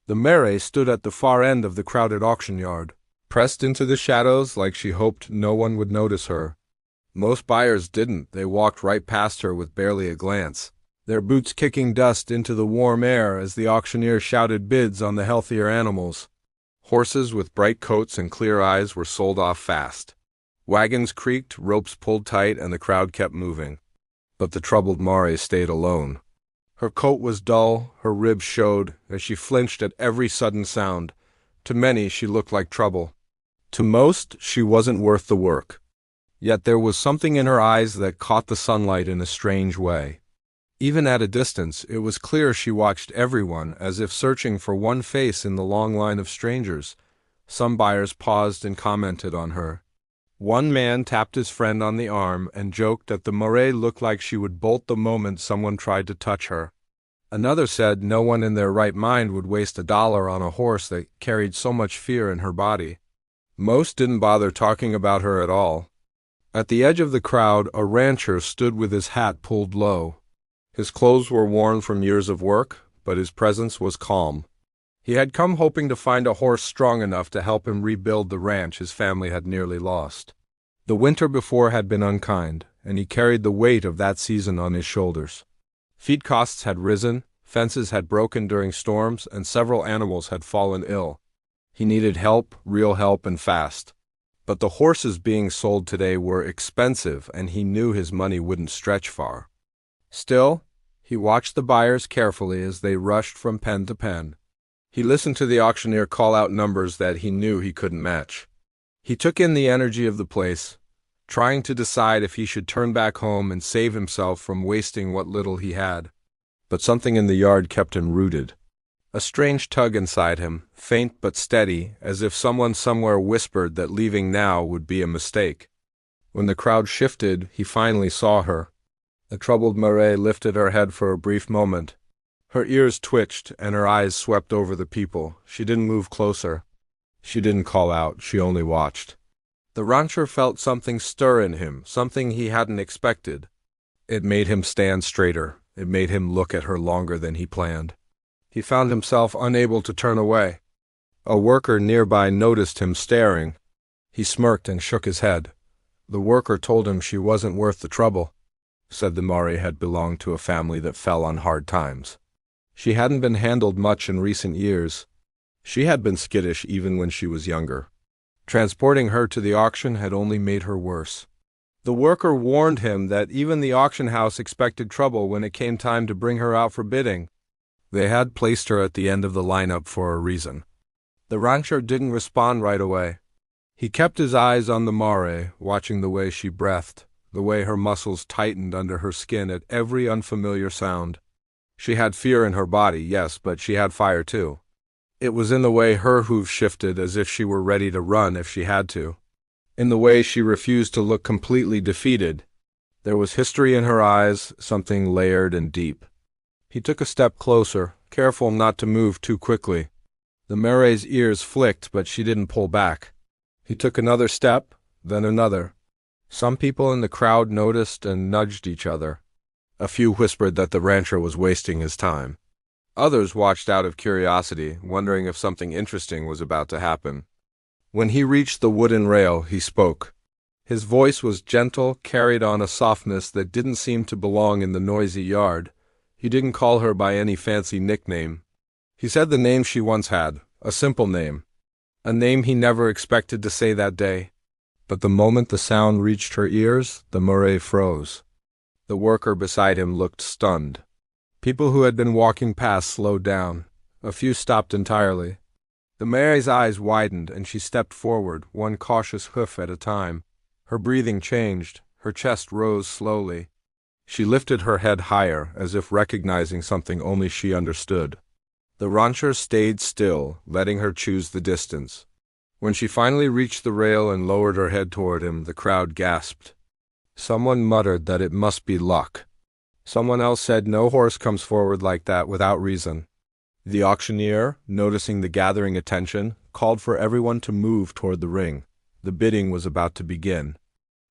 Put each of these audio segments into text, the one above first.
The mare stood at the far end of the crowded auction yard, pressed into the shadows like she hoped no one would notice her. Most buyers didn't. They walked right past her with barely a glance, their boots kicking dust into the warm air as the auctioneer shouted bids on the healthier animals. Horses with bright coats and clear eyes were sold off fast. Wagons creaked, ropes pulled tight, and the crowd kept moving. But the troubled mare stayed alone. Her coat was dull, her ribs showed, as she flinched at every sudden sound. To many she looked like trouble. To most she wasn't worth the work. Yet there was something in her eyes that caught the sunlight in a strange way. Even at a distance, it was clear she watched everyone, as if searching for one face in the long line of strangers. Some buyers paused and commented on her. One man tapped his friend on the arm and joked that the mare looked like she would bolt the moment someone tried to touch her. Another said no one in their right mind would waste $1 on a horse that carried so much fear in her body. Most didn't bother talking about her at all. At the edge of the crowd, a rancher stood with his hat pulled low. His clothes were worn from years of work, but his presence was calm. He had come hoping to find a horse strong enough to help him rebuild the ranch his family had nearly lost. The winter before had been unkind, and he carried the weight of that season on his shoulders. Feed costs had risen, fences had broken during storms, and several animals had fallen ill. He needed help, real help, and fast. But the horses being sold today were expensive, and he knew his money wouldn't stretch far. Still, he watched the buyers carefully as they rushed from pen to pen. He listened to the auctioneer call out numbers that he knew he couldn't match. He took in the energy of the place, trying to decide if he should turn back home and save himself from wasting what little he had. But something in the yard kept him rooted. A strange tug inside him, faint but steady, as if someone somewhere whispered that leaving now would be a mistake. When the crowd shifted, he finally saw her. The troubled mare lifted her head for a brief moment. Her ears twitched, and her eyes swept over the people. She didn't move closer. She didn't call out, she only watched. The rancher felt something stir in him, something he hadn't expected. It made him stand straighter. It made him look at her longer than he planned. He found himself unable to turn away. A worker nearby noticed him staring. He smirked and shook his head. The worker told him she wasn't worth the trouble. Said the mare had belonged to a family that fell on hard times. She hadn't been handled much in recent years. She had been skittish even when she was younger. Transporting her to the auction had only made her worse. The worker warned him that even the auction house expected trouble when it came time to bring her out for bidding. They had placed her at the end of the lineup for a reason. The rancher didn't respond right away. He kept his eyes on the mare, watching the way she breathed, the way her muscles tightened under her skin at every unfamiliar sound. She had fear in her body, yes, but she had fire too. It was in the way her hooves shifted as if she were ready to run if she had to. In the way she refused to look completely defeated. There was history in her eyes, something layered and deep. He took a step closer, careful not to move too quickly. The mare's ears flicked, but she didn't pull back. He took another step, then another. Some people in the crowd noticed and nudged each other. A few whispered that the rancher was wasting his time. Others watched out of curiosity, wondering if something interesting was about to happen. When he reached the wooden rail, he spoke. His voice was gentle, carried on a softness that didn't seem to belong in the noisy yard. He didn't call her by any fancy nickname. He said the name she once had, a simple name. A name he never expected to say that day. But the moment the sound reached her ears, the mare froze. The worker beside him looked stunned. People who had been walking past slowed down. A few stopped entirely. The mare's eyes widened, and she stepped forward, one cautious hoof at a time. Her breathing changed. Her chest rose slowly. She lifted her head higher, as if recognizing something only she understood. The rancher stayed still, letting her choose the distance. When she finally reached the rail and lowered her head toward him, the crowd gasped. Someone muttered that it must be luck. Someone else said no horse comes forward like that without reason. The auctioneer, noticing the gathering attention, called for everyone to move toward the ring. The bidding was about to begin.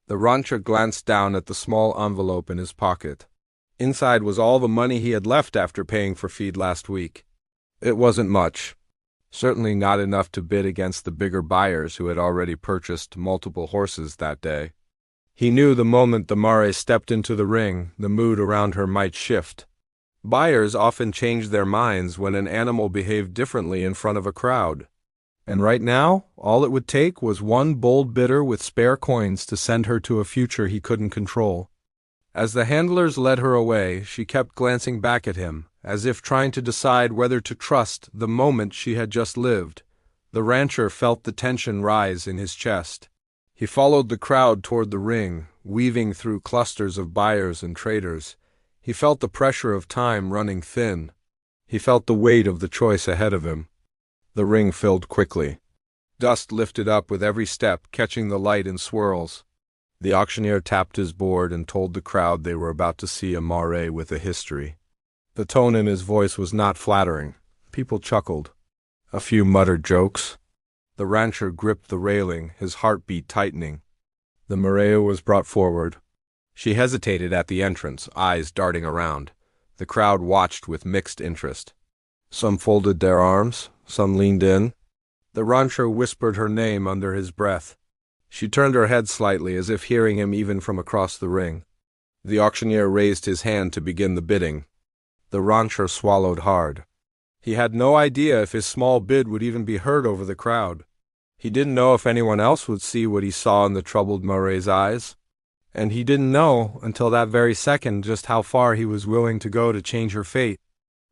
The rancher glanced down at the small envelope in his pocket. Inside was all the money he had left after paying for feed last week. It wasn't much, Certainly not enough to bid against the bigger buyers who had already purchased multiple horses that day. He knew the moment the mare stepped into the ring, the mood around her might shift. Buyers often changed their minds when an animal behaved differently in front of a crowd. And right now, all it would take was one bold bidder with spare coins to send her to a future he couldn't control. As the handlers led her away, she kept glancing back at him, as if trying to decide whether to trust the moment she had just lived. The rancher felt the tension rise in his chest. He followed the crowd toward the ring, weaving through clusters of buyers and traders. He felt the pressure of time running thin. He felt the weight of the choice ahead of him. The ring filled quickly. Dust lifted up with every step, catching the light in swirls. The auctioneer tapped his board and told the crowd they were about to see a mare with a history. The tone in his voice was not flattering. People chuckled. A few muttered jokes. The rancher gripped the railing, his heartbeat tightening. The mare was brought forward. She hesitated at the entrance, eyes darting around. The crowd watched with mixed interest. Some folded their arms, some leaned in. The rancher whispered her name under his breath. She turned her head slightly, as if hearing him even from across the ring. The auctioneer raised his hand to begin the bidding. The rancher swallowed hard. He had no idea if his small bid would even be heard over the crowd. He didn't know if anyone else would see what he saw in the troubled mare's eyes. And he didn't know, until that very second, just how far he was willing to go to change her fate.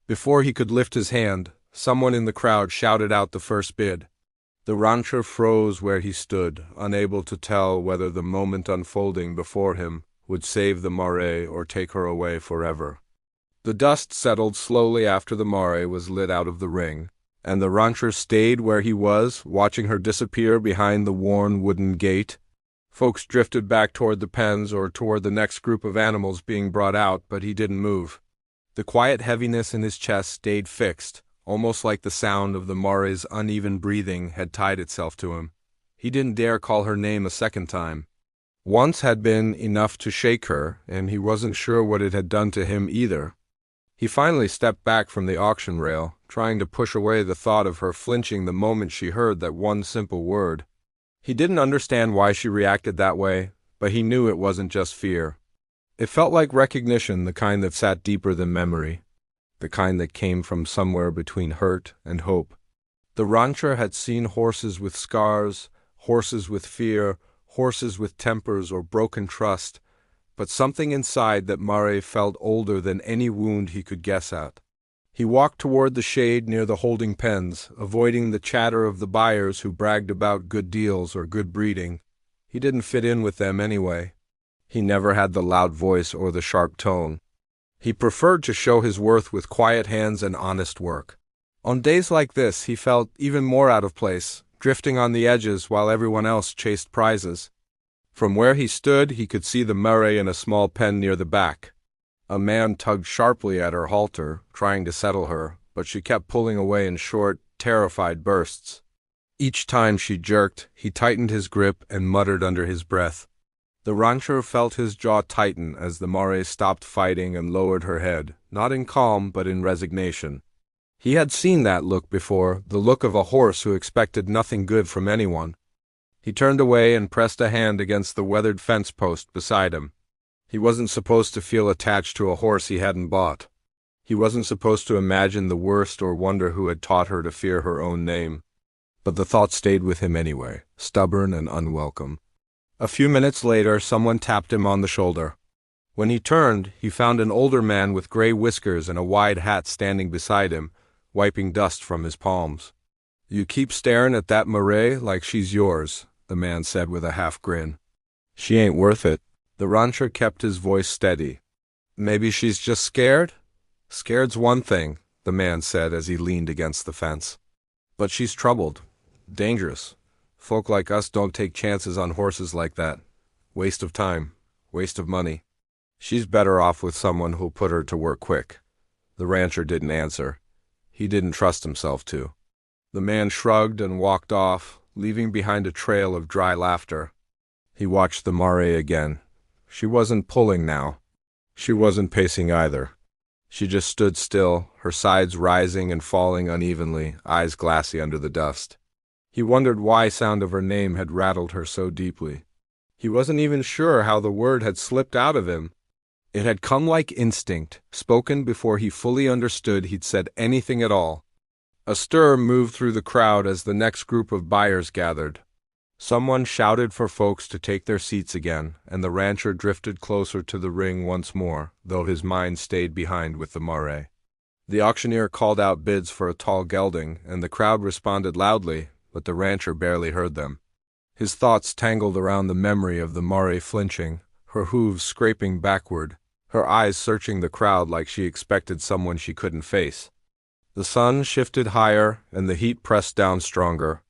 Before he could lift his hand, someone in the crowd shouted out the first bid. The rancher froze where he stood, unable to tell whether the moment unfolding before him would save the mare or take her away forever. The dust settled slowly after the mare was lit out of the ring, and the rancher stayed where he was, watching her disappear behind the worn wooden gate. Folks drifted back toward the pens or toward the next group of animals being brought out, but he didn't move. The quiet heaviness in his chest stayed fixed, almost like the sound of the mare's uneven breathing had tied itself to him. He didn't dare call her name a second time. Once had been enough to shake her, and he wasn't sure what it had done to him either. He finally stepped back from the auction rail, trying to push away the thought of her flinching the moment she heard that one simple word. He didn't understand why she reacted that way, but he knew it wasn't just fear. It felt like recognition, the kind that sat deeper than memory, the kind that came from somewhere between hurt and hope. The rancher had seen horses with scars, horses with fear, horses with tempers or broken trust, but something inside that mare felt older than any wound he could guess at. He walked toward the shade near the holding pens, avoiding the chatter of the buyers who bragged about good deals or good breeding. He didn't fit in with them anyway. He never had the loud voice or the sharp tone. He preferred to show his worth with quiet hands and honest work. On days like this, he felt even more out of place, drifting on the edges while everyone else chased prizes. From where he stood, he could see the mare in a small pen near the back. A man tugged sharply at her halter, trying to settle her, but she kept pulling away in short, terrified bursts. Each time she jerked, he tightened his grip and muttered under his breath. The rancher felt his jaw tighten as the mare stopped fighting and lowered her head, not in calm but in resignation. He had seen that look before, the look of a horse who expected nothing good from anyone. He turned away and pressed a hand against the weathered fence post beside him. He wasn't supposed to feel attached to a horse he hadn't bought. He wasn't supposed to imagine the worst or wonder who had taught her to fear her own name. But the thought stayed with him anyway, stubborn and unwelcome. A few minutes later, someone tapped him on the shoulder. When he turned, he found an older man with gray whiskers and a wide hat standing beside him, wiping dust from his palms. "You keep staring at that mare like she's yours," the man said with a half grin. "She ain't worth it." The rancher kept his voice steady. "Maybe she's just scared?" "Scared's one thing," the man said as he leaned against the fence. "But she's troubled. Dangerous. Folk like us don't take chances on horses like that. Waste of time. Waste of money. She's better off with someone who'll put her to work quick." The rancher didn't answer. He didn't trust himself to. The man shrugged and walked off, leaving behind a trail of dry laughter. He watched the mare again. She wasn't pulling now. She wasn't pacing either. She just stood still, her sides rising and falling unevenly, eyes glassy under the dust. He wondered why sound of her name had rattled her so deeply. He wasn't even sure how the word had slipped out of him. It had come like instinct, spoken before he fully understood he'd said anything at all. A stir moved through the crowd as the next group of buyers gathered. Someone shouted for folks to take their seats again, and the rancher drifted closer to the ring once more, though his mind stayed behind with the mare. The auctioneer called out bids for a tall gelding, and the crowd responded loudly, but the rancher barely heard them. His thoughts tangled around the memory of the mare flinching, her hooves scraping backward, her eyes searching the crowd like she expected someone she couldn't face. The sun shifted higher, and the heat pressed down stronger.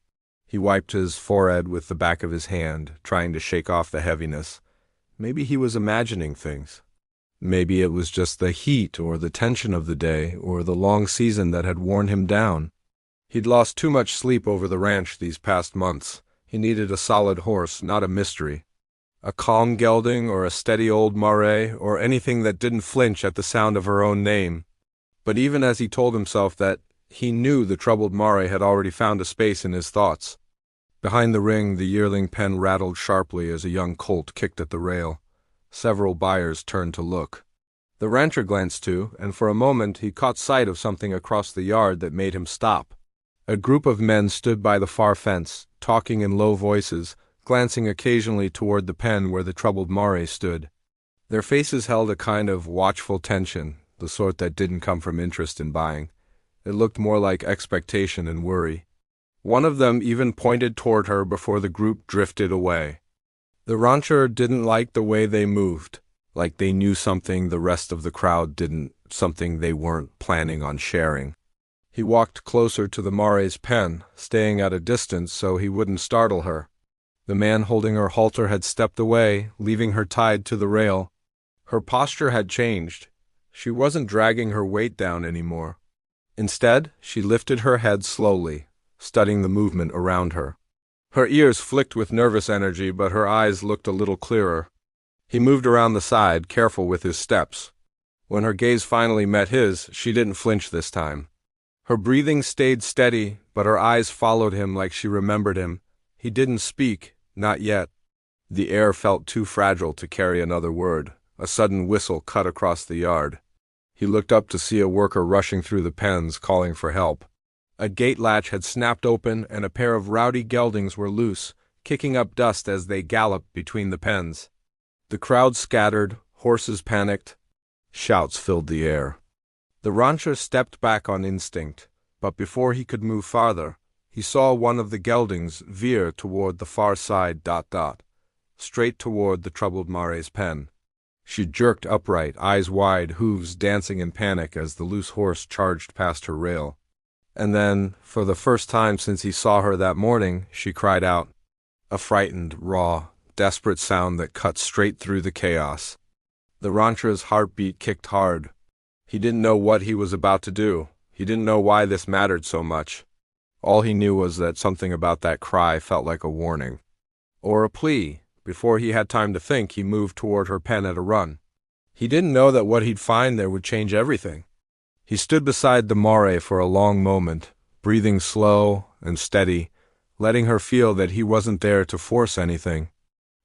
He wiped his forehead with the back of his hand, trying to shake off the heaviness. Maybe he was imagining things. Maybe it was just the heat or the tension of the day or the long season that had worn him down. He'd lost too much sleep over the ranch these past months. He needed a solid horse, not a mystery. A calm gelding or a steady old mare or anything that didn't flinch at the sound of her own name. But even as he told himself that, he knew the troubled mare had already found a space in his thoughts. Behind the ring, the yearling pen rattled sharply as a young colt kicked at the rail. Several buyers turned to look. The rancher glanced too, and for a moment he caught sight of something across the yard that made him stop. A group of men stood by the far fence, talking in low voices, glancing occasionally toward the pen where the troubled mare stood. Their faces held a kind of watchful tension, the sort that didn't come from interest in buying. It looked more like expectation and worry. One of them even pointed toward her before the group drifted away. The rancher didn't like the way they moved, like they knew something the rest of the crowd didn't, something they weren't planning on sharing. He walked closer to the mare's pen, staying at a distance so he wouldn't startle her. The man holding her halter had stepped away, leaving her tied to the rail. Her posture had changed. She wasn't dragging her weight down anymore. Instead, she lifted her head slowly, studying the movement around her. Her ears flicked with nervous energy, but her eyes looked a little clearer. He moved around the side, careful with his steps. When her gaze finally met his, she didn't flinch this time. Her breathing stayed steady, but her eyes followed him like she remembered him. He didn't speak, not yet. The air felt too fragile to carry another word. A sudden whistle cut across the yard. He looked up to see a worker rushing through the pens, calling for help. A gate latch had snapped open, and a pair of rowdy geldings were loose, kicking up dust as they galloped between the pens. The crowd scattered, horses panicked. Shouts filled the air. The rancher stepped back on instinct, but before he could move farther, he saw one of the geldings veer toward the far side ... straight toward the troubled mare's pen. She jerked upright, eyes wide, hooves dancing in panic as the loose horse charged past her rail. And then, for the first time since he saw her that morning, she cried out. A frightened, raw, desperate sound that cut straight through the chaos. The rancher's heartbeat kicked hard. He didn't know what he was about to do. He didn't know why this mattered so much. All he knew was that something about that cry felt like a warning. Or a plea. Before he had time to think, he moved toward her pen at a run. He didn't know that what he'd find there would change everything. He stood beside the mare for a long moment, breathing slow and steady, letting her feel that he wasn't there to force anything.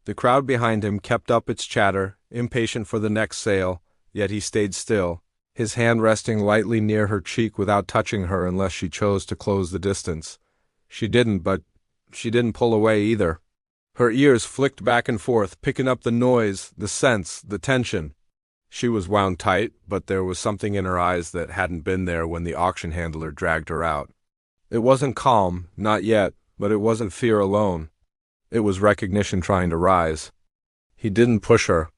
The crowd behind him kept up its chatter, impatient for the next sale, yet he stayed still, his hand resting lightly near her cheek without touching her unless she chose to close the distance. She didn't, but she didn't pull away either. Her ears flicked back and forth, picking up the noise, the sense, the tension. She was wound tight, but there was something in her eyes that hadn't been there when the auction handler dragged her out. It wasn't calm, not yet, but it wasn't fear alone. It was recognition trying to rise. He didn't push her.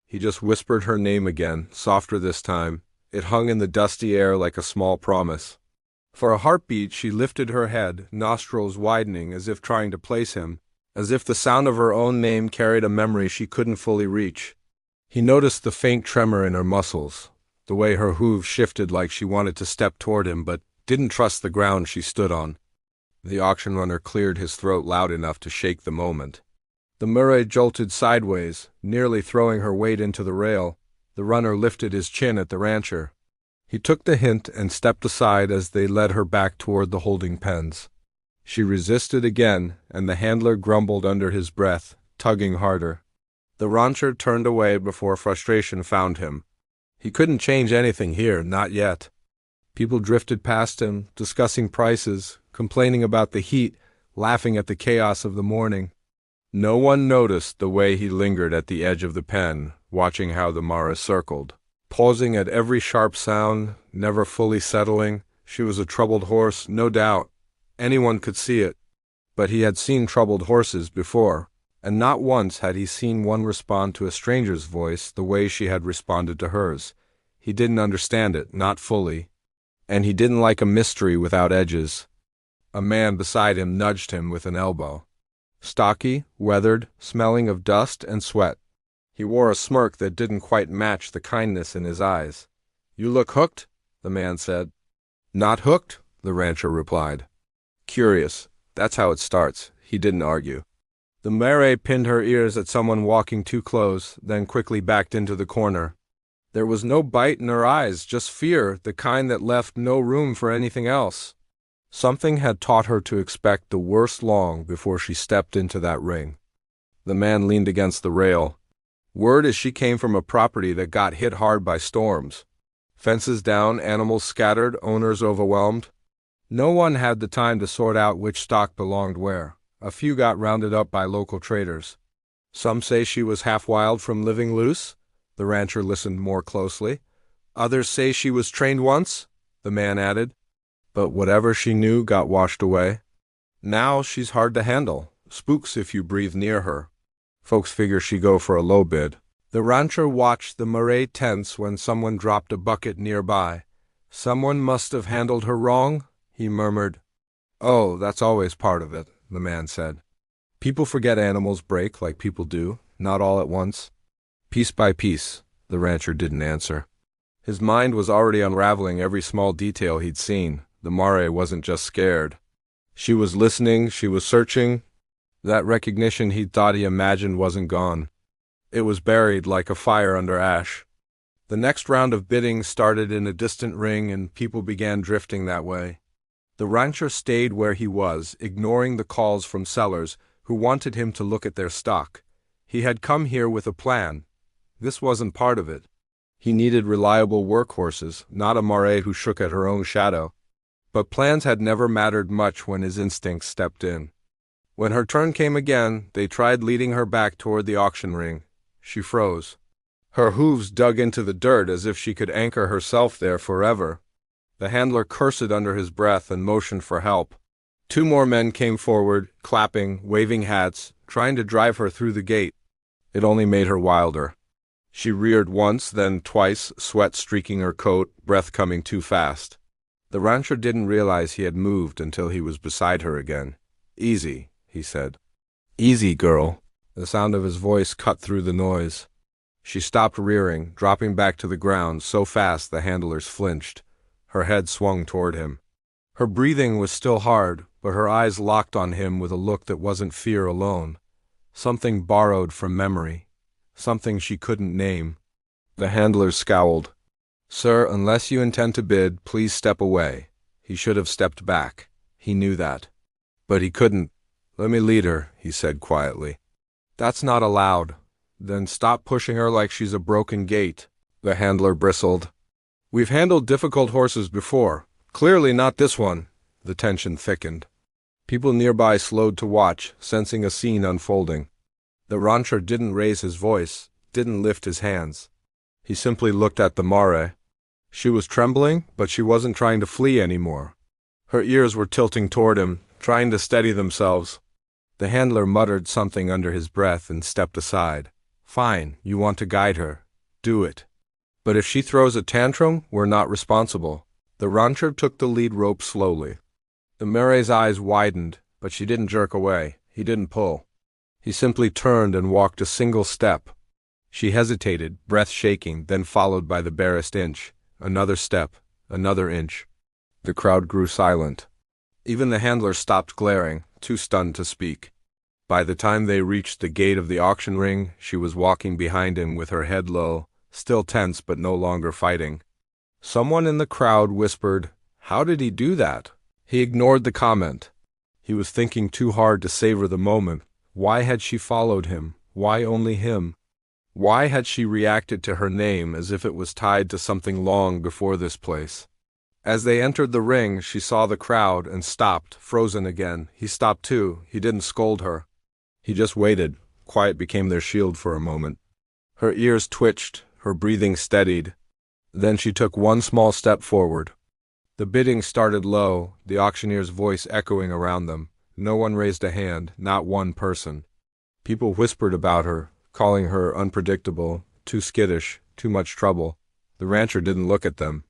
He just whispered her name again, softer this time. It hung in the dusty air like a small promise. For a heartbeat, she lifted her head, nostrils widening as if trying to place him, as if the sound of her own name carried a memory she couldn't fully reach. He noticed the faint tremor in her muscles, the way her hooves shifted like she wanted to step toward him but didn't trust the ground she stood on. The auction runner cleared his throat loud enough to shake the moment. The mare jolted sideways, nearly throwing her weight into the rail. The runner lifted his chin at the rancher. He took the hint and stepped aside as they led her back toward the holding pens. She resisted again, and the handler grumbled under his breath, tugging harder. The rancher turned away before frustration found him. He couldn't change anything here, not yet. People drifted past him, discussing prices, complaining about the heat, laughing at the chaos of the morning. No one noticed the way he lingered at the edge of the pen, watching how the mare circled, pausing at every sharp sound, never fully settling. She was a troubled horse, no doubt. Anyone could see it. But he had seen troubled horses before, and not once had he seen one respond to a stranger's voice the way she had responded to hers. He didn't understand it, not fully. And he didn't like a mystery without edges. A man beside him nudged him with an elbow. Stocky, weathered, smelling of dust and sweat. He wore a smirk that didn't quite match the kindness in his eyes. "You look hooked," the man said. "Not hooked," the rancher replied. "Curious. That's how it starts." He didn't argue. The mare pinned her ears at someone walking too close, then quickly backed into the corner. There was no bite in her eyes, just fear, the kind that left no room for anything else. Something had taught her to expect the worst long before she stepped into that ring. The man leaned against the rail. Word is she came from a property that got hit hard by storms. Fences down, animals scattered, owners overwhelmed. No one had the time to sort out which stock belonged where. A few got rounded up by local traders. Some say she was half wild from living loose. The rancher listened more closely. Others say she was trained once, the man added. But whatever she knew got washed away. Now she's hard to handle. Spooks if you breathe near her. Folks figure she go for a low bid. The rancher watched the mare tense when someone dropped a bucket nearby. "Someone must have handled her wrong," he murmured. "Oh, that's always part of it," the man said. "People forget animals break like people do, not all at once." "Piece by piece," the rancher didn't answer. His mind was already unraveling every small detail he'd seen. The mare wasn't just scared. She was listening, she was searching. That recognition he'd thought he imagined wasn't gone. It was buried like a fire under ash. The next round of bidding started in a distant ring, and people began drifting that way. The rancher stayed where he was, ignoring the calls from sellers who wanted him to look at their stock. He had come here with a plan. This wasn't part of it. He needed reliable workhorses, not a mare who shook at her own shadow. But plans had never mattered much when his instincts stepped in. When her turn came again, they tried leading her back toward the auction ring. She froze. Her hooves dug into the dirt as if she could anchor herself there forever. The handler cursed under his breath and motioned for help. Two more men came forward, clapping, waving hats, trying to drive her through the gate. It only made her wilder. She reared once, then twice, sweat streaking her coat, breath coming too fast. The rancher didn't realize he had moved until he was beside her again. "Easy," he said. "Easy, girl." The sound of his voice cut through the noise. She stopped rearing, dropping back to the ground so fast the handlers flinched. Her head swung toward him. Her breathing was still hard, but her eyes locked on him with a look that wasn't fear alone. Something borrowed from memory. Something she couldn't name. The handlers scowled. "Sir, unless you intend to bid, please step away." He should have stepped back. He knew that. But he couldn't. "Let me lead her," he said quietly. "That's not allowed." "Then stop pushing her like she's a broken gate." The handler bristled. "We've handled difficult horses before. Clearly not this one." The tension thickened. People nearby slowed to watch, sensing a scene unfolding. The rancher didn't raise his voice, didn't lift his hands. He simply looked at the mare. She was trembling, but she wasn't trying to flee anymore. Her ears were tilting toward him, trying to steady themselves. The handler muttered something under his breath and stepped aside. "Fine, you want to guide her. Do it. But if she throws a tantrum, we're not responsible." The rancher took the lead rope slowly. The mare's eyes widened, but she didn't jerk away. He didn't pull. He simply turned and walked a single step. She hesitated, breath shaking, then followed by the barest inch. Another step, another inch. The crowd grew silent. Even the handler stopped glaring, too stunned to speak. By the time they reached the gate of the auction ring, she was walking behind him with her head low, still tense but no longer fighting. Someone in the crowd whispered, "How did he do that?" He ignored the comment. He was thinking too hard to savor the moment. Why had she followed him? Why only him? Why had she reacted to her name as if it was tied to something long before this place? As they entered the ring, she saw the crowd and stopped, frozen again. He stopped too. He didn't scold her. He just waited. Quiet became their shield for a moment. Her ears twitched, her breathing steadied. Then she took one small step forward. The bidding started low, the auctioneer's voice echoing around them. No one raised a hand, not one person. People whispered about her, calling her unpredictable, too skittish, too much trouble. The rancher didn't look at them.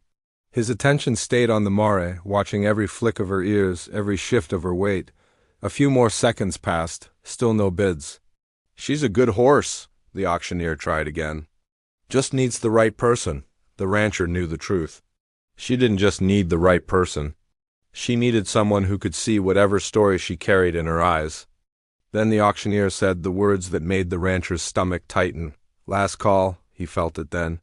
His attention stayed on the mare, watching every flick of her ears, every shift of her weight. A few more seconds passed, still no bids. "She's a good horse," the auctioneer tried again. "Just needs the right person." The rancher knew the truth. She didn't just need the right person. She needed someone who could see whatever story she carried in her eyes. Then the auctioneer said the words that made the rancher's stomach tighten. Last call, he felt it then.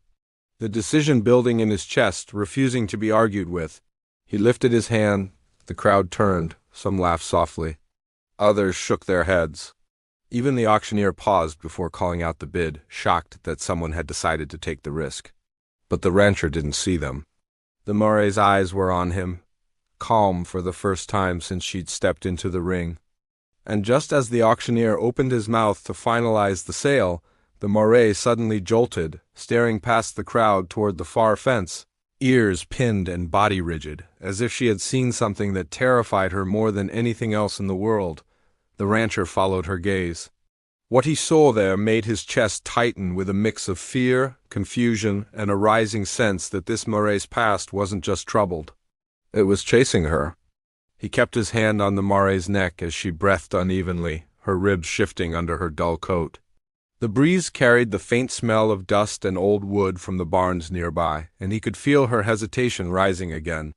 The decision building in his chest, refusing to be argued with. He lifted his hand. The crowd turned. Some laughed softly. Others shook their heads. Even the auctioneer paused before calling out the bid, shocked that someone had decided to take the risk. But the rancher didn't see them. The mare's eyes were on him, calm for the first time since she'd stepped into the ring. And just as the auctioneer opened his mouth to finalize the sale, the mare suddenly jolted, staring past the crowd toward the far fence, ears pinned and body rigid, as if she had seen something that terrified her more than anything else in the world. The rancher followed her gaze. What he saw there made his chest tighten with a mix of fear, confusion, and a rising sense that this mare's past wasn't just troubled. It was chasing her. He kept his hand on the mare's neck as she breathed unevenly, her ribs shifting under her dull coat. The breeze carried the faint smell of dust and old wood from the barns nearby, and he could feel her hesitation rising again.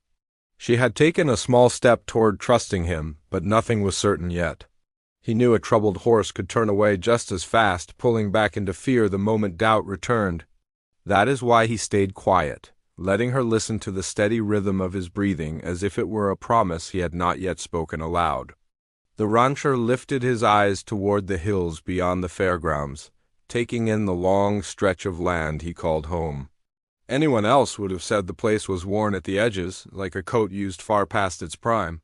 She had taken a small step toward trusting him, but nothing was certain yet. He knew a troubled horse could turn away just as fast, pulling back into fear the moment doubt returned. That is why he stayed quiet, letting her listen to the steady rhythm of his breathing as if it were a promise he had not yet spoken aloud. The rancher lifted his eyes toward the hills beyond the fairgrounds, taking in the long stretch of land he called home. Anyone else would have said the place was worn at the edges, like a coat used far past its prime.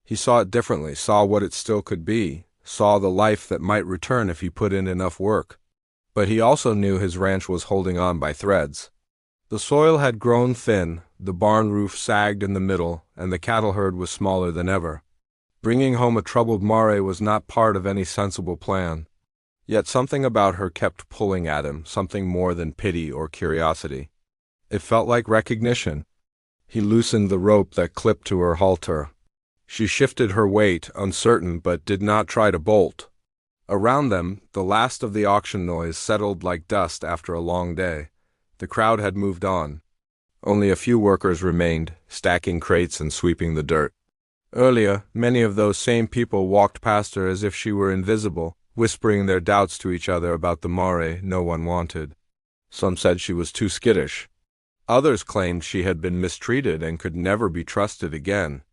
He saw it differently, saw what it still could be, saw the life that might return if he put in enough work. But he also knew his ranch was holding on by threads. The soil had grown thin, the barn roof sagged in the middle, and the cattle herd was smaller than ever. Bringing home a troubled mare was not part of any sensible plan. Yet something about her kept pulling at him, something more than pity or curiosity. It felt like recognition. He loosened the rope that clipped to her halter. She shifted her weight, uncertain, but did not try to bolt. Around them, the last of the auction noise settled like dust after a long day. The crowd had moved on. Only a few workers remained, stacking crates and sweeping the dirt. Earlier, many of those same people walked past her as if she were invisible, whispering their doubts to each other about the mare no one wanted. Some said she was too skittish. Others claimed she had been mistreated and could never be trusted again.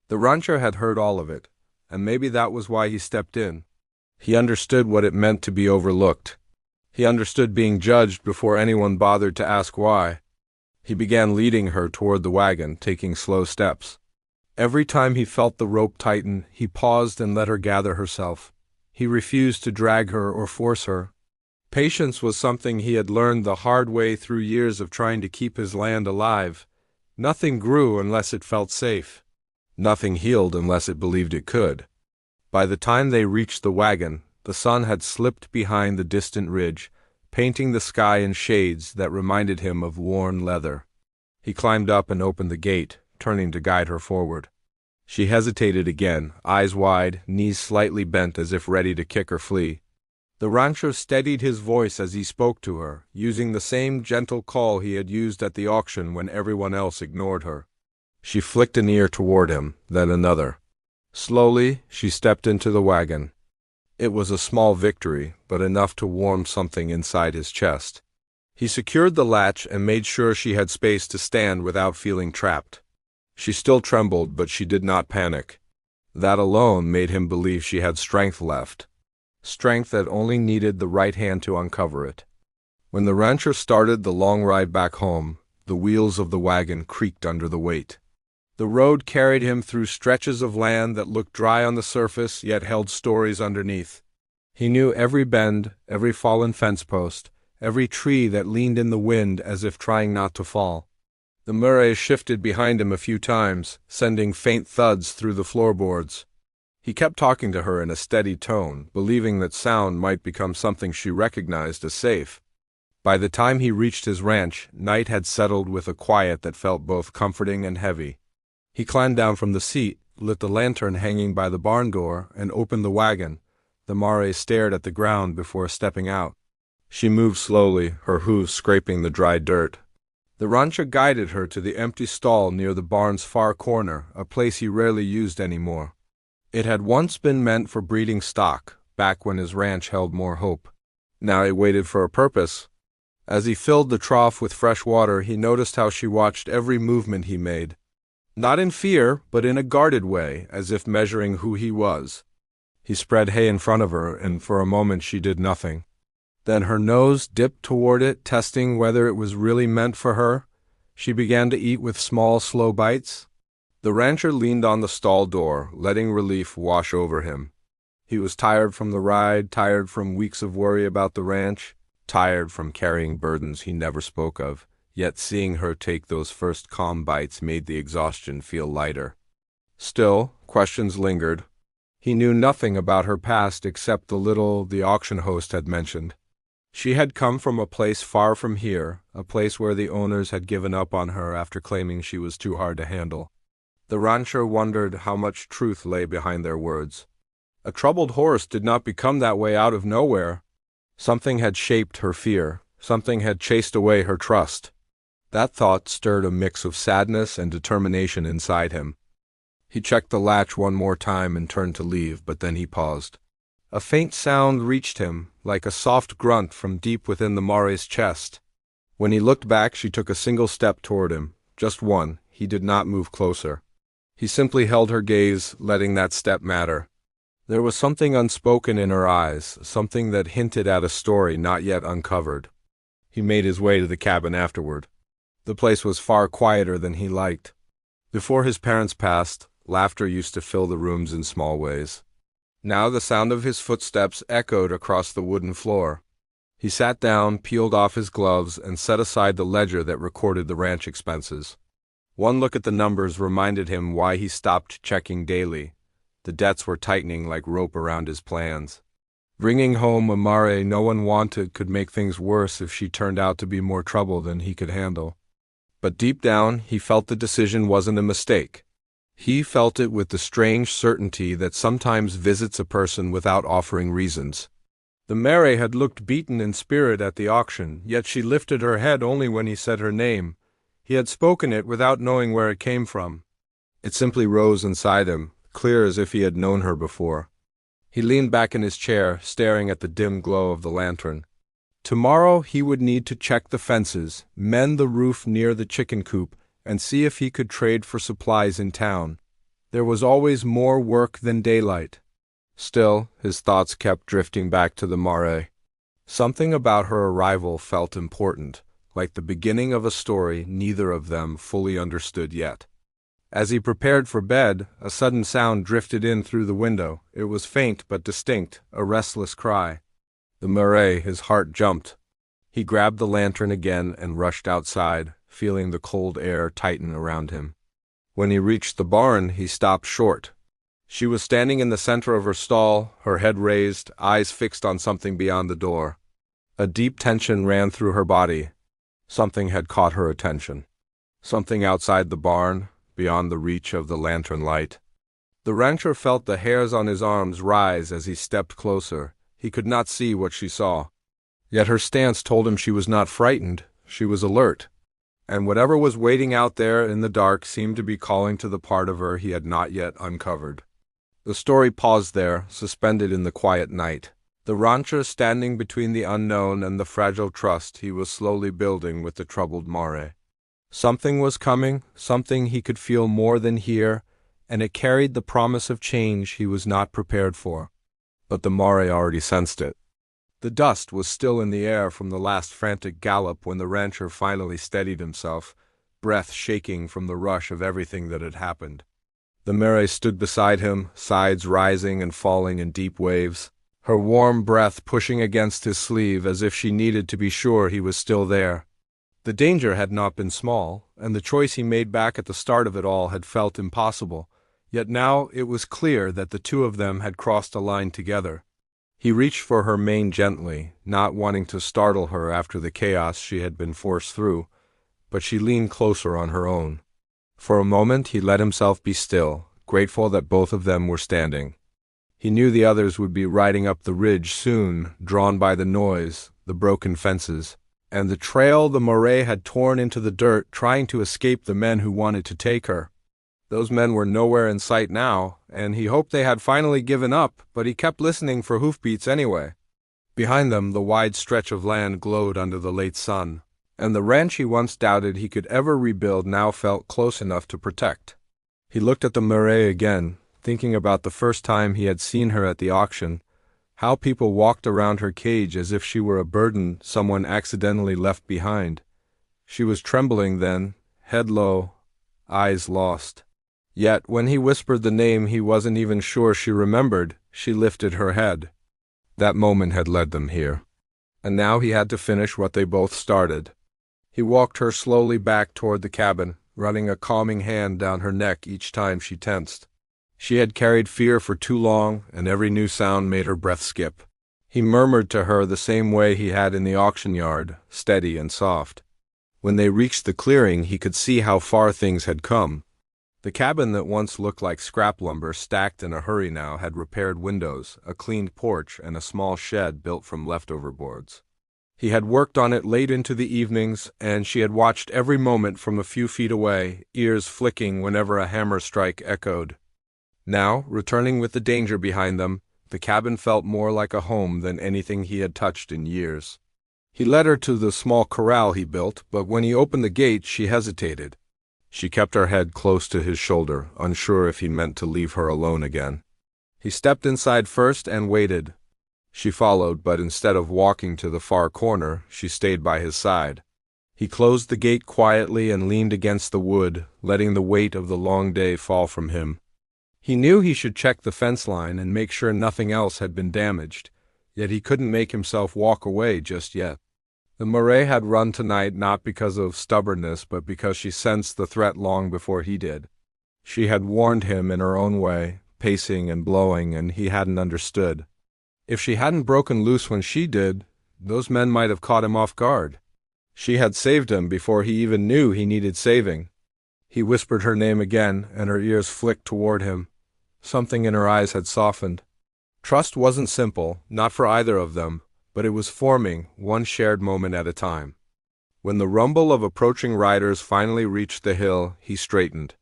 The rancher had heard all of it, and maybe that was why he stepped in. He understood what it meant to be overlooked. He understood being judged before anyone bothered to ask why. He began leading her toward the wagon, taking slow steps. Every time he felt the rope tighten, he paused and let her gather herself. He refused to drag her or force her. Patience was something he had learned the hard way through years of trying to keep his land alive. Nothing grew unless it felt safe. Nothing healed unless it believed it could. By the time they reached the wagon, the sun had slipped behind the distant ridge, painting the sky in shades that reminded him of worn leather. He climbed up and opened the gate, turning to guide her forward. She hesitated again, eyes wide, knees slightly bent as if ready to kick or flee. The rancher steadied his voice as he spoke to her, using the same gentle call he had used at the auction when everyone else ignored her. She flicked an ear toward him, then another. Slowly, she stepped into the wagon. It was a small victory, but enough to warm something inside his chest. He secured the latch and made sure she had space to stand without feeling trapped. She still trembled, but she did not panic. That alone made him believe she had strength left. Strength that only needed the right hand to uncover it. When the rancher started the long ride back home, the wheels of the wagon creaked under the weight. The road carried him through stretches of land that looked dry on the surface yet held stories underneath. He knew every bend, every fallen fence post, every tree that leaned in the wind as if trying not to fall. The mare shifted behind him a few times, sending faint thuds through the floorboards. He kept talking to her in a steady tone, believing that sound might become something she recognized as safe. By the time he reached his ranch, night had settled with a quiet that felt both comforting and heavy. He climbed down from the seat, lit the lantern hanging by the barn door, and opened the wagon. The mare stared at the ground before stepping out. She moved slowly, her hooves scraping the dry dirt. The rancher guided her to the empty stall near the barn's far corner, a place he rarely used anymore. It had once been meant for breeding stock, back when his ranch held more hope. Now it waited for a purpose. As he filled the trough with fresh water, he noticed how she watched every movement he made. Not in fear, but in a guarded way, as if measuring who he was. He spread hay in front of her, and for a moment she did nothing. Then her nose dipped toward it, testing whether it was really meant for her. She began to eat with small, slow bites. The rancher leaned on the stall door, letting relief wash over him. He was tired from the ride, tired from weeks of worry about the ranch, tired from carrying burdens he never spoke of, yet seeing her take those first calm bites made the exhaustion feel lighter. Still, questions lingered. He knew nothing about her past except the little the auction host had mentioned. She had come from a place far from here, a place where the owners had given up on her after claiming she was too hard to handle. The rancher wondered how much truth lay behind their words. A troubled horse did not become that way out of nowhere. Something had shaped her fear. Something had chased away her trust. That thought stirred a mix of sadness and determination inside him. He checked the latch one more time and turned to leave, but then he paused. A faint sound reached him, like a soft grunt from deep within the mare's chest. When he looked back, she took a single step toward him. Just one. He did not move closer. He simply held her gaze, letting that step matter. There was something unspoken in her eyes, something that hinted at a story not yet uncovered. He made his way to the cabin afterward. The place was far quieter than he liked. Before his parents passed, laughter used to fill the rooms in small ways. Now the sound of his footsteps echoed across the wooden floor. He sat down, peeled off his gloves, and set aside the ledger that recorded the ranch expenses. One look at the numbers reminded him why he stopped checking daily. The debts were tightening like rope around his plans. Bringing home a mare no one wanted could make things worse if she turned out to be more trouble than he could handle. But deep down, he felt the decision wasn't a mistake. He felt it with the strange certainty that sometimes visits a person without offering reasons. The mare had looked beaten in spirit at the auction, yet she lifted her head only when he said her name. He had spoken it without knowing where it came from. It simply rose inside him, clear as if he had known her before. He leaned back in his chair, staring at the dim glow of the lantern. Tomorrow he would need to check the fences, mend the roof near the chicken coop, and see if he could trade for supplies in town. There was always more work than daylight. Still, his thoughts kept drifting back to the mare. Something about her arrival felt important, like the beginning of a story neither of them fully understood yet. As he prepared for bed, a sudden sound drifted in through the window. It was faint but distinct, a restless cry. The mare, his heart jumped. He grabbed the lantern again and rushed outside, feeling the cold air tighten around him. When he reached the barn, he stopped short. She was standing in the center of her stall, her head raised, eyes fixed on something beyond the door. A deep tension ran through her body. Something had caught her attention. Something outside the barn, beyond the reach of the lantern light. The rancher felt the hairs on his arms rise as he stepped closer. He could not see what she saw. Yet her stance told him she was not frightened, she was alert. And whatever was waiting out there in the dark seemed to be calling to the part of her he had not yet uncovered. The story paused there, suspended in the quiet night. The rancher standing between the unknown and the fragile trust he was slowly building with the troubled mare. Something was coming, something he could feel more than hear, and it carried the promise of change he was not prepared for. But the mare already sensed it. The dust was still in the air from the last frantic gallop when the rancher finally steadied himself, breath shaking from the rush of everything that had happened. The mare stood beside him, sides rising and falling in deep waves, her warm breath pushing against his sleeve as if she needed to be sure he was still there. The danger had not been small, and the choice he made back at the start of it all had felt impossible, yet now it was clear that the two of them had crossed a line together. He reached for her mane gently, not wanting to startle her after the chaos she had been forced through, but she leaned closer on her own. For a moment he let himself be still, grateful that both of them were standing. He knew the others would be riding up the ridge soon, drawn by the noise, the broken fences, and the trail the mare had torn into the dirt trying to escape the men who wanted to take her. Those men were nowhere in sight now, and he hoped they had finally given up, but he kept listening for hoofbeats anyway. Behind them the wide stretch of land glowed under the late sun, and the ranch he once doubted he could ever rebuild now felt close enough to protect. He looked at the mare again, thinking about the first time he had seen her at the auction, how people walked around her cage as if she were a burden someone accidentally left behind. She was trembling then, head low, eyes lost. Yet when he whispered the name he wasn't even sure she remembered, she lifted her head. That moment had led them here. And now he had to finish what they both started. He walked her slowly back toward the cabin, running a calming hand down her neck each time she tensed. She had carried fear for too long, and every new sound made her breath skip. He murmured to her the same way he had in the auction yard, steady and soft. When they reached the clearing he could see how far things had come. The cabin that once looked like scrap lumber stacked in a hurry now had repaired windows, a cleaned porch, and a small shed built from leftover boards. He had worked on it late into the evenings, and she had watched every moment from a few feet away, ears flicking whenever a hammer strike echoed. Now, returning with the danger behind them, the cabin felt more like a home than anything he had touched in years. He led her to the small corral he built, but when he opened the gate she hesitated. She kept her head close to his shoulder, unsure if he meant to leave her alone again. He stepped inside first and waited. She followed, but instead of walking to the far corner, she stayed by his side. He closed the gate quietly and leaned against the wood, letting the weight of the long day fall from him. He knew he should check the fence line and make sure nothing else had been damaged, yet he couldn't make himself walk away just yet. The mare had run tonight not because of stubbornness, but because she sensed the threat long before he did. She had warned him in her own way, pacing and blowing, and he hadn't understood. If she hadn't broken loose when she did, those men might have caught him off guard. She had saved him before he even knew he needed saving. He whispered her name again, and her ears flicked toward him. Something in her eyes had softened. Trust wasn't simple, not for either of them, but it was forming, one shared moment at a time. When the rumble of approaching riders finally reached the hill, he straightened.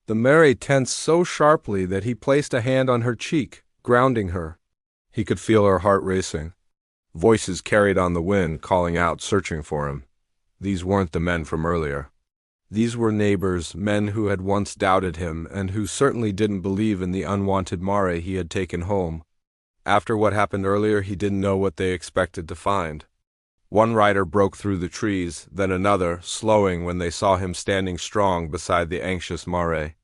The mare tensed so sharply that he placed a hand on her cheek, grounding her. He could feel her heart racing. Voices carried on the wind, calling out, searching for him. These weren't the men from earlier. These were neighbors, men who had once doubted him, and who certainly didn't believe in the unwanted mare he had taken home. After what happened earlier, he didn't know what they expected to find. One rider broke through the trees, then another, slowing when they saw him standing strong beside the anxious mare.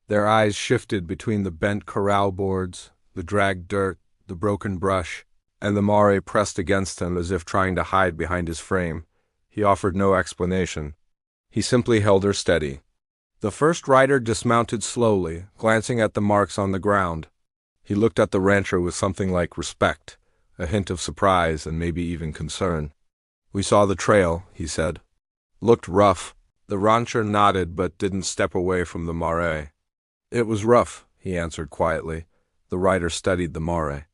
Their eyes shifted between the bent corral boards, the dragged dirt, the broken brush, and the mare pressed against him as if trying to hide behind his frame. He offered no explanation. He simply held her steady. The first rider dismounted slowly, glancing at the marks on the ground. He looked at the rancher with something like respect, a hint of surprise and maybe even concern. "We saw the trail," he said. "Looked rough." The rancher nodded but didn't step away from the mare. "It was rough," he answered quietly. The rider studied the mare.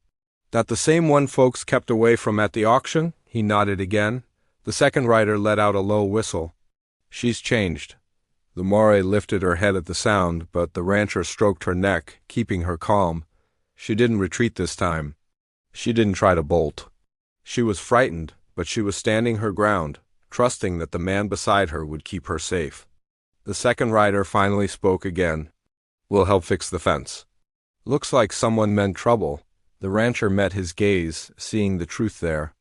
"That the same one folks kept away from at the auction?" He nodded again. The second rider let out a low whistle. "She's changed." The mare lifted her head at the sound, but the rancher stroked her neck, keeping her calm. She didn't retreat this time. She didn't try to bolt. She was frightened, but she was standing her ground, trusting that the man beside her would keep her safe. The second rider finally spoke again. "We'll help fix the fence." "Looks like someone meant trouble." The rancher met his gaze, seeing the truth there.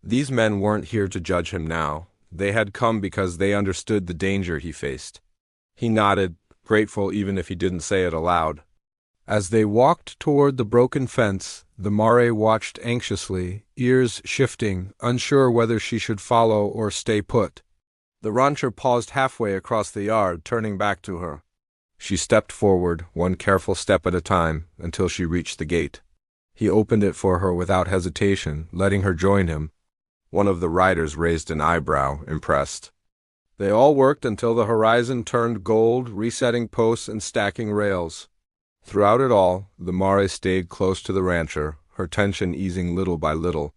These men weren't here to judge him now. They had come because they understood the danger he faced. He nodded, grateful even if he didn't say it aloud. As they walked toward the broken fence, the mare watched anxiously, ears shifting, unsure whether she should follow or stay put. The rancher paused halfway across the yard, turning back to her. She stepped forward, one careful step at a time, until she reached the gate. He opened it for her without hesitation, letting her join him. One of the riders raised an eyebrow, impressed. They all worked until the horizon turned gold, resetting posts and stacking rails. Throughout it all, the mare stayed close to the rancher, her tension easing little by little.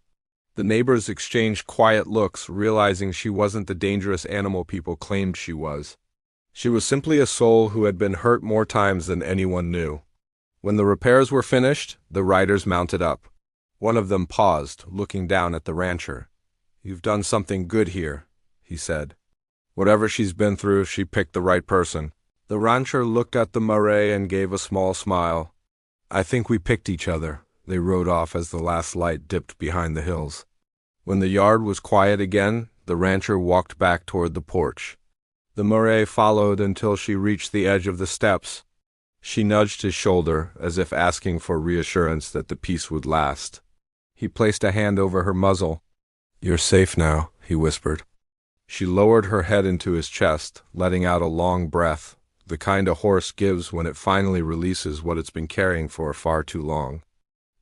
The neighbors exchanged quiet looks, realizing she wasn't the dangerous animal people claimed she was. She was simply a soul who had been hurt more times than anyone knew. When the repairs were finished, the riders mounted up. One of them paused, looking down at the rancher. "You've done something good here," he said. "Whatever she's been through, she picked the right person." The rancher looked at the mare and gave a small smile. "I think we picked each other." They rode off as the last light dipped behind the hills. When the yard was quiet again, the rancher walked back toward the porch. The mare followed until she reached the edge of the steps. She nudged his shoulder, as if asking for reassurance that the peace would last. He placed a hand over her muzzle. "You're safe now," he whispered. She lowered her head into his chest, letting out a long breath, the kind a horse gives when it finally releases what it's been carrying for far too long.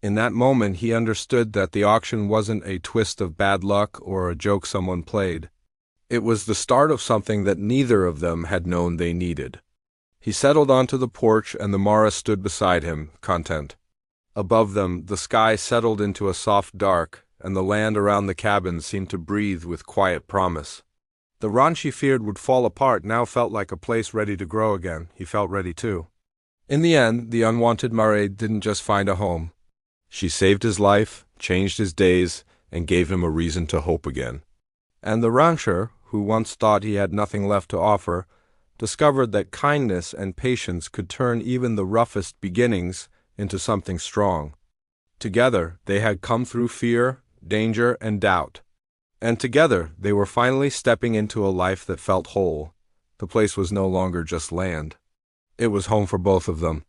In that moment, he understood that the auction wasn't a twist of bad luck or a joke someone played. It was the start of something that neither of them had known they needed. He settled onto the porch, and the mare stood beside him, content. Above them, the sky settled into a soft dark, and the land around the cabin seemed to breathe with quiet promise. The ranch he feared would fall apart now felt like a place ready to grow again. He felt ready too. In the end, the unwanted mare didn't just find a home. She saved his life, changed his days, and gave him a reason to hope again. And the rancher, who once thought he had nothing left to offer, discovered that kindness and patience could turn even the roughest beginnings into something strong. Together, they had come through fear, danger, and doubt. And together, they were finally stepping into a life that felt whole. The place was no longer just land. It was home for both of them.